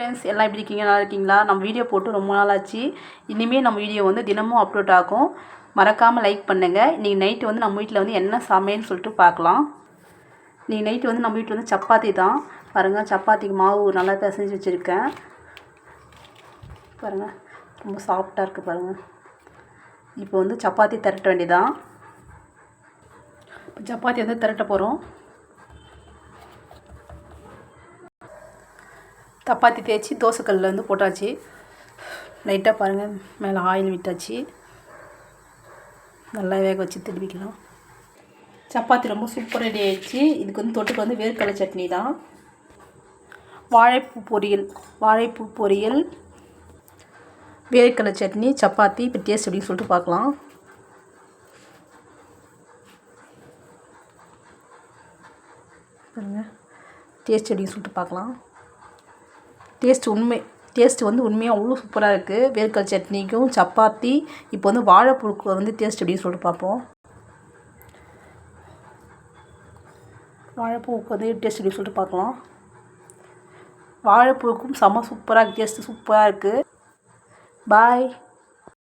Friends எல்லாம் எப்படி இருக்கீங்க? நல்லா இருக்கீங்களா? நம்ம வீடியோ போட்டு ரொம்ப நாள் ஆச்சு. இனிமேல் நம்ம வீடியோ வந்து தினமும் அப்லோட் ஆகும். மறக்காமல் லைக் பண்ணுங்கள். இன்றைக்கி நைட்டு வந்து நம்ம வீட்டில் வந்து என்ன சமையல்னு சொல்லிட்டு பார்க்கலாம். இன்றைக்கி நைட்டு வந்து நம்ம வீட்டில் வந்து சப்பாத்தி தான். பாருங்கள், சப்பாத்திக்கு மாவு நல்லா பிசைஞ்சு வச்சுருக்கேன். பாருங்கள், ரொம்ப சாஃப்டாக இருக்குது பாருங்கள். இப்போ வந்து சப்பாத்தி திரட்ட வேண்டியதான். இப்போ சப்பாத்தி வந்து திரட்ட போகிறோம். சப்பாத்தி தேய்ச்சி தோசைக்கல்லில் வந்து போட்டாச்சு. லைட்டாக பாருங்கள், மேலே ஆயில் விட்டாச்சு. நல்லா வேக வச்சு திருப்பிக்கலாம். சப்பாத்தி ரொம்ப சூப்பர் ரெடி ஆகிடுச்சு. இதுக்கு வந்து தொட்டுக்கு வந்து வேர்க்கடலை சட்னி தான். வாழைப்பூ பொரியல், வேர்க்கடலை சட்னி, சப்பாத்தி. இப்போ டேஸ்ட் அப்படின்னு சொல்லிட்டு பார்க்கலாம். பாருங்கள், டேஸ்ட் அப்படின்னு சொல்லிட்டு பார்க்கலாம். டேஸ்ட்டு வந்து உண்மையாக அவ்வளோ சூப்பராக இருக்குது. வேர்க்கடலை சட்னிக்கும் சப்பாத்தி. இப்போ வந்து வாழைப்பூக்கு வந்து டேஸ்ட் எப்படின்னு சொல்லிட்டு பார்ப்போம். வாழைப்பூவுக்கு வந்து டேஸ்ட் எப்படின்னு சொல்லிட்டு பார்க்கலாம். வாழைப்பூவுக்கும் செம்ம சூப்பராக இருக்குது. டேஸ்ட்டு சூப்பராக இருக்குது. பாய்.